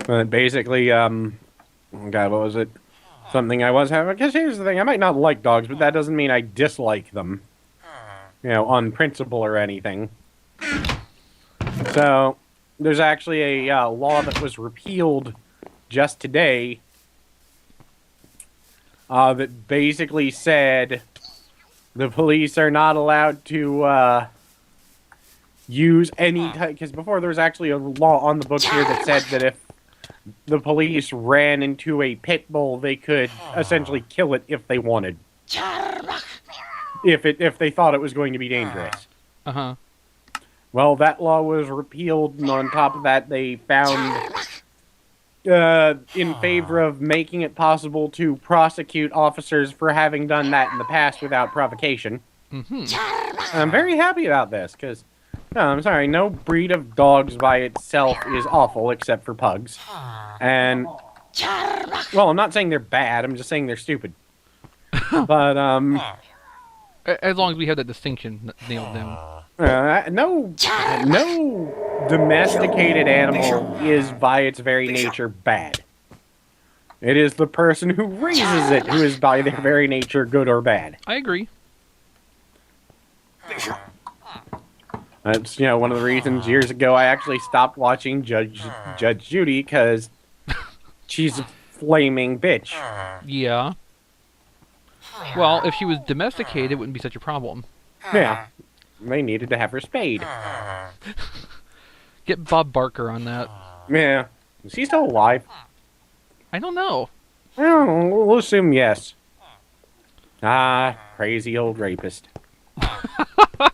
But basically, God, what was it? Something I was having. Because here's the thing: I might not like dogs, but that doesn't mean I dislike them. On principle or anything. So, there's actually a law that was repealed just today that basically said the police are not allowed to use any type. Because before there was actually a law on the books here that said that if the police ran into a pit bull, they could essentially kill it if they wanted. If they thought it was going to be dangerous. Uh-huh. Well, that law was repealed, and on top of that, they found in favor of making it possible to prosecute officers for having done that in the past without provocation. Mm-hmm. I'm very happy about this, because, no, I'm sorry, no breed of dogs by itself is awful, except for pugs. And, well, I'm not saying they're bad, I'm just saying they're stupid. But, As long as we have that distinction nailed down. no domesticated animal is by its very nature bad. It is the person who raises it who is by their very nature good or bad. I agree. That's, one of the reasons years ago I actually stopped watching Judge Judy, because she's a flaming bitch. Yeah. Well, if she was domesticated, it wouldn't be such a problem. Yeah. They needed to have her spayed. Get Bob Barker on that. Yeah. Is he still alive? I don't know. Well, we'll assume yes. Ah, crazy old rapist. Because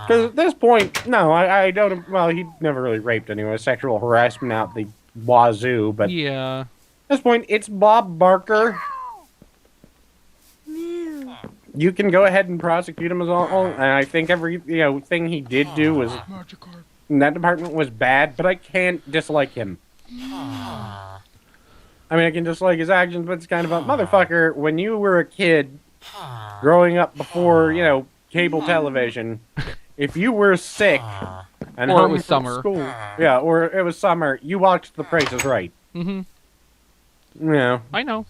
at this point, no, I don't. Well, he never really raped anyone. Sexual harassment out the wazoo, but Yeah. at this point, it's Bob Barker. You can go ahead and prosecute him as all. And I think every thing he did do was in that department was bad, but I can't dislike him. I mean, I can dislike his actions, but it's kind of a motherfucker. When you were a kid, growing up before cable television, if you were sick and Or it home was from summer. school, or it was summer, you watched The Price is Right. Mm-hmm. Yeah. I know.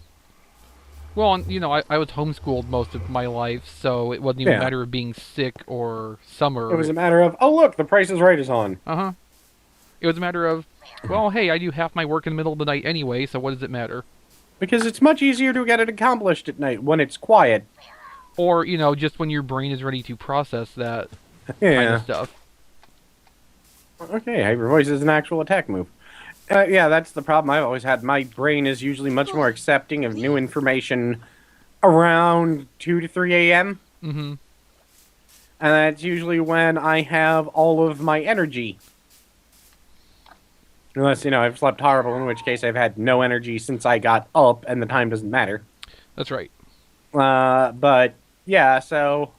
Well, I was homeschooled most of my life, so it wasn't even a matter of being sick or summer. It was a matter of, oh look, The Price is Right is on. Uh-huh. It was a matter of, well, hey, I do half my work in the middle of the night anyway, so what does it matter? Because it's much easier to get it accomplished at night when it's quiet. Or, just when your brain is ready to process that kind of stuff. Okay, Hyper Voice is an actual attack move. Yeah, that's the problem I've always had. My brain is usually much more accepting of new information around 2 to 3 a.m. Mm-hmm. And that's usually when I have all of my energy. Unless, I've slept horrible, in which case I've had no energy since I got up, and the time doesn't matter. That's right. But, yeah, so...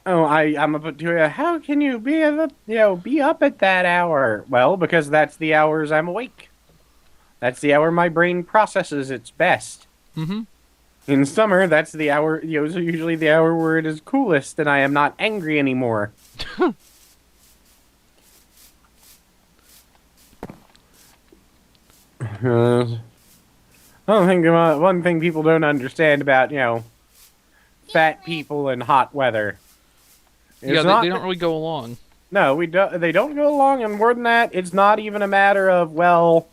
Oh, I'm up to how can you be up at that hour? Well, because that's the hours I'm awake. That's the hour my brain processes its best. Mm-hmm. In summer, that's the hour, usually the hour where it is coolest and I am not angry anymore. I don't think one thing people don't understand about, fat people in hot weather. Yeah, they don't really go along. No, they don't go along, and more than that, it's not even a matter of, well,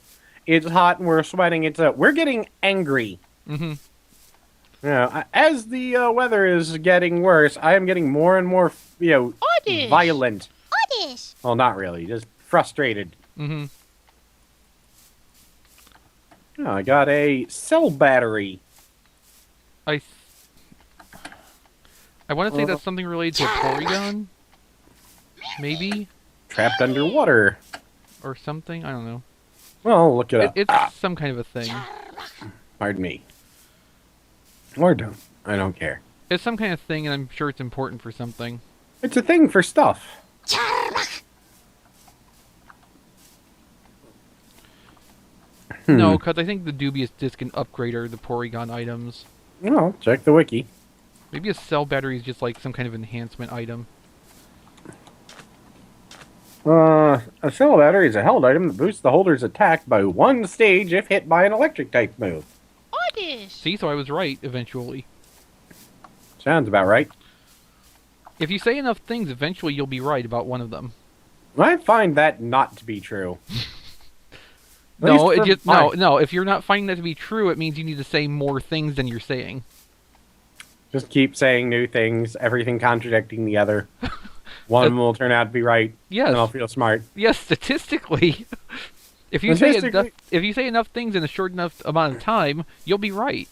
it's hot and we're sweating. It's we're getting angry. Mm-hmm. As the weather is getting worse, I am getting more and more, violent. Well, not really, just frustrated. Mm-hmm. Oh, I got a cell battery. I want to say that's something related to a Porygon? Maybe? Trapped underwater. Or something? I don't know. Well, look it up. It's some kind of a thing. Pardon me. Or don't. I don't care. It's some kind of thing, and I'm sure it's important for something. It's a thing for stuff. No, because I think the dubious disc and upgrader the Porygon items. Well, check the wiki. Maybe a cell battery is just like some kind of enhancement item. A cell battery is a held item that boosts the holder's attack by 1 stage if hit by an electric type move. See, so I was right eventually. Sounds about right. If you say enough things, eventually you'll be right about one of them. I find that not to be true. No, no. If you're not finding that to be true, it means you need to say more things than you're saying. Just keep saying new things, everything contradicting the other. One will turn out to be right. Yes. And I'll feel smart. Yes, statistically. If you say enough things in a short enough amount of time, you'll be right.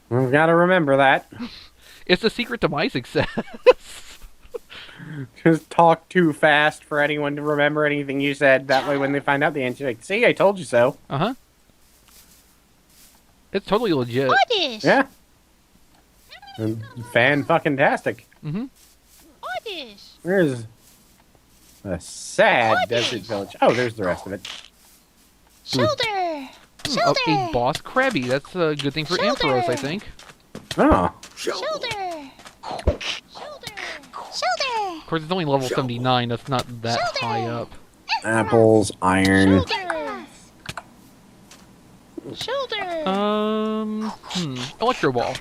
We've got to remember that. It's the secret to my success. Just talk too fast for anyone to remember anything you said. That way when they find out the answer, like, see, I told you so. Uh-huh. It's totally legit. Yeah. Fan-fucking-tastic. Mm-hmm. There's a sad desert village. Oh, there's the rest of it. Shoulder! Shoulder! A boss Krabby. That's a good thing for Ampharos, I think. Oh. Shoulder! Shoulder! Shoulder! Of course, it's only level 79. That's not that high up. Apples, iron. Shoulder! Electro Ball.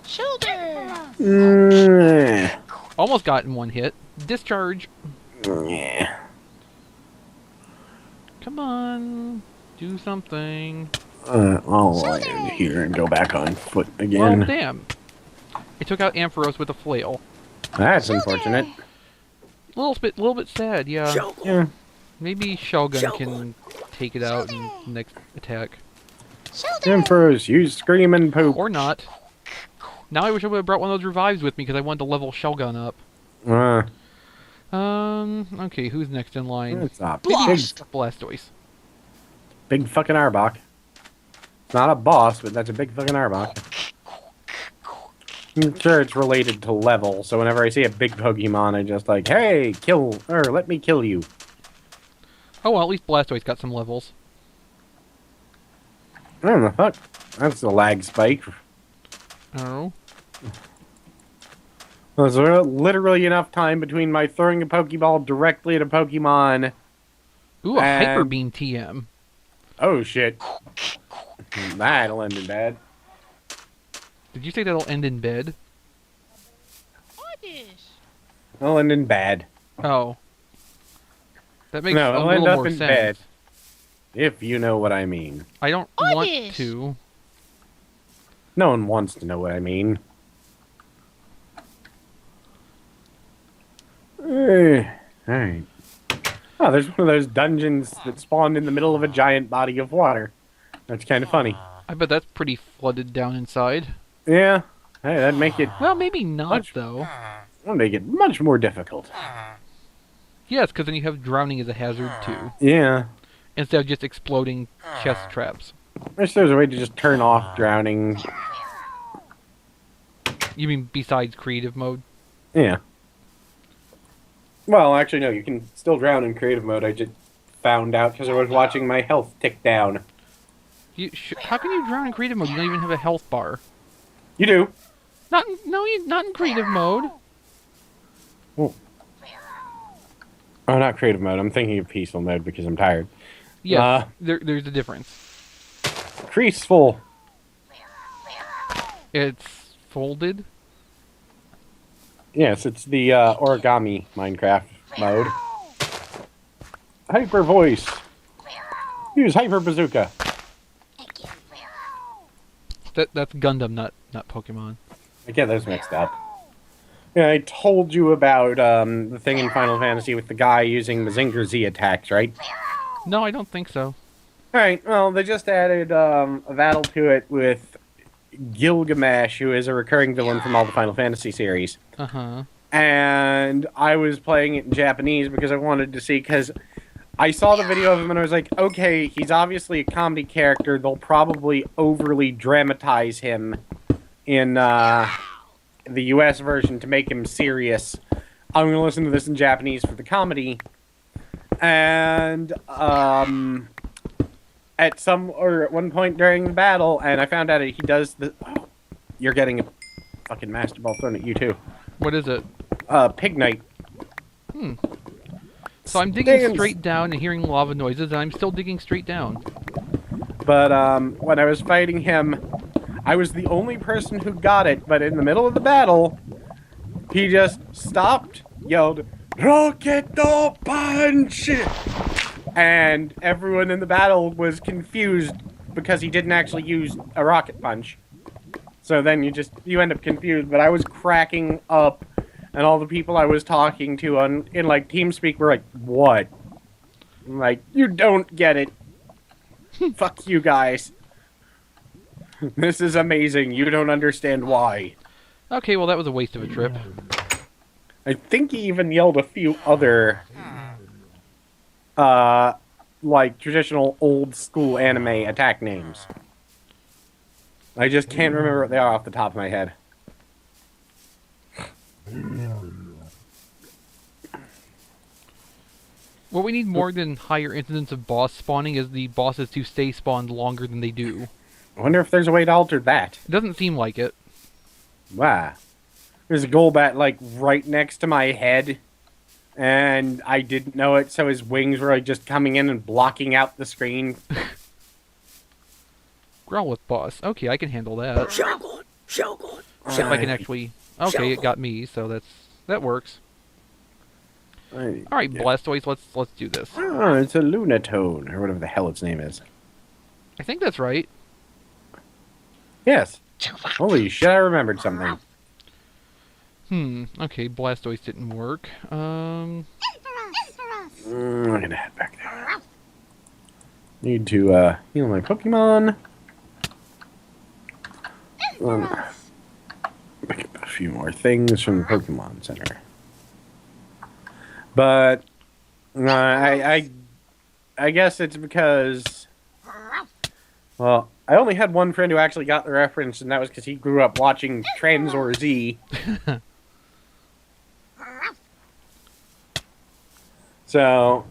Shoulder! Almost got in one hit. Discharge. Yeah. Come on. Do something. I'll land here and go back on foot again. Well, damn. It took out Ampharos with a flail. That's unfortunate. A little bit sad, yeah. Yeah. Maybe Shogun can take it out in the next attack. Emperors, use scream and poop. Or not. Now I wish I would have brought one of those revives with me because I wanted to level Shogun up. Okay, who's next in line? It's a Blastoise. Big fucking Arbok. It's not a boss, but that's a big fucking Arbok. I'm sure it's related to level, so whenever I see a big Pokemon, I just like, hey, let me kill you. Oh, well, at least Blastoise got some levels. I don't know, fuck. That's a lag spike. Oh. There's literally enough time between my throwing a Pokeball directly at a Pokemon. Ooh, a Hyper Beam TM. Oh, shit. That'll end in bad. Did you say that'll end in bed? That'll end in bad. Oh. That makes No, a it'll little end up more in sense. bed. If you know what I mean. I don't want to. No one wants to know what I mean. Alright. Oh, there's one of those dungeons that spawned in the middle of a giant body of water. That's kind of funny. I bet that's pretty flooded down inside. Yeah. Hey, that'd make it... Well, maybe not, though. That'd make it much more difficult. Yes, because then you have drowning as a hazard, too. Yeah. Instead of just exploding chest traps. I wish there was a way to just turn off drowning. You mean besides creative mode? Yeah. Well, actually, no. You can still drown in creative mode. I just found out because I was watching my health tick down. How can you drown in creative mode? You don't even have a health bar. You do. Not in creative mode. Oh. Oh, not creative mode. I'm thinking of peaceful mode because I'm tired. Yes, there's a difference. Creaseful. It's folded. Yes, it's the origami Minecraft mode. Hyper voice. Use hyper bazooka. That's Gundam, not Pokemon. I get those mixed up. Yeah, I told you about the thing in Final Fantasy with the guy using Mazinger Z attacks, right? No, I don't think so. Alright, well, they just added a battle to it with Gilgamesh, who is a recurring villain from all the Final Fantasy series. Uh-huh. And I was playing it in Japanese because I wanted to see, because I saw the video of him and I was like, okay, he's obviously a comedy character. They'll probably overly dramatize him in the US version to make him serious. I'm going to listen to this in Japanese for the comedy. And at one point during the battle, and I found out that he does the... Oh, you're getting a fucking Master Ball thrown at you too. What is it? Pig Knight. So I'm digging straight down and hearing lava noises, and I'm still digging straight down. But when I was fighting him, I was the only person who got it. But in the middle of the battle, he just stopped, yelled, "Rocket punch!" And everyone in the battle was confused because he didn't actually use a rocket punch. So then you end up confused. But I was cracking up, and all the people I was talking to in like TeamSpeak were like, "What?" I'm like, "You don't get it. Fuck you guys. This is amazing. You don't understand why." Okay, well that was a waste of a trip. I think he even yelled a few other, like, traditional old-school anime attack names. I just can't remember what they are off the top of my head. What we need more than higher incidence of boss spawning is the bosses to stay spawned longer than they do. I wonder if there's a way to alter that. It doesn't seem like it. Wow. There's a Golbat, like, right next to my head, and I didn't know it, so his wings were, like, just coming in and blocking out the screen. Growlithe boss. Okay, I can handle that. If I can actually... Okay, it got me, so that works. Alright, Blastoise, let's do this. Oh, it's a Lunatone, or whatever the hell its name is. I think that's right. Yes. Holy shit, I remembered something. Okay, Blastoise didn't work. I'm gonna head back there. Need to, heal my Pokemon. Pick up a few more things from the Pokemon Center. But, I guess it's because, well, I only had one friend who actually got the reference, and that was because he grew up watching Transor Z. So,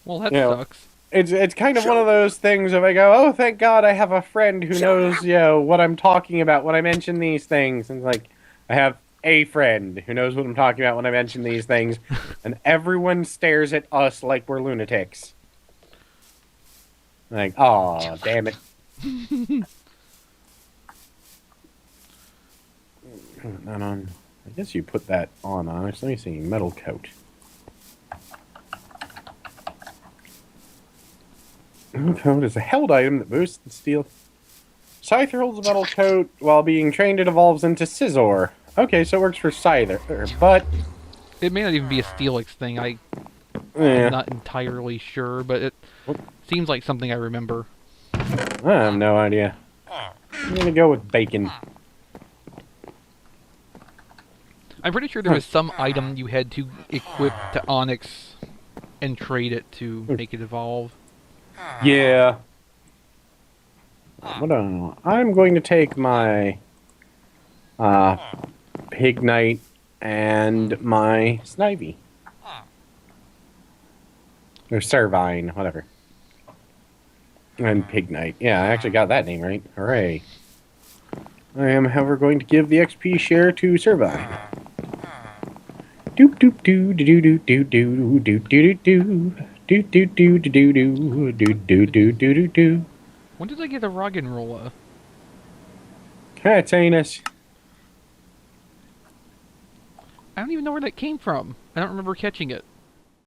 well, that sucks. It's kind of one of those things of I go, oh, thank God I have a friend who knows, what I'm talking about when I mention these things. And like, I have a friend who knows what I'm talking about when I mention these things, and everyone stares at us like we're lunatics. Like, oh, damn it. Not on. I guess you put that on. Let me see. Metal coat. Metal coat is a held item that boosts the steel. Scyther holds a metal coat. While being trained, it evolves into Scizor. Okay, so it works for Scyther, but... It may not even be a Steelix thing. I'm not entirely sure, but it seems like something I remember. I have no idea. I'm gonna go with bacon. I'm pretty sure there was some item you had to equip to Onyx and trade it to make it evolve. Yeah. I'm going to take my Pignite and my Snivy. Or Servine, whatever. And Pignite. Yeah, I actually got that name right. Hooray. I am, however, going to give the XP share to Servine. Doop doop doo doo doo doo doo doo doo doo doo doo doo doo doo doo doo doo doo doo. When did I get a Roggenrola? Catanus. I don't even know where that came from. I don't remember catching it.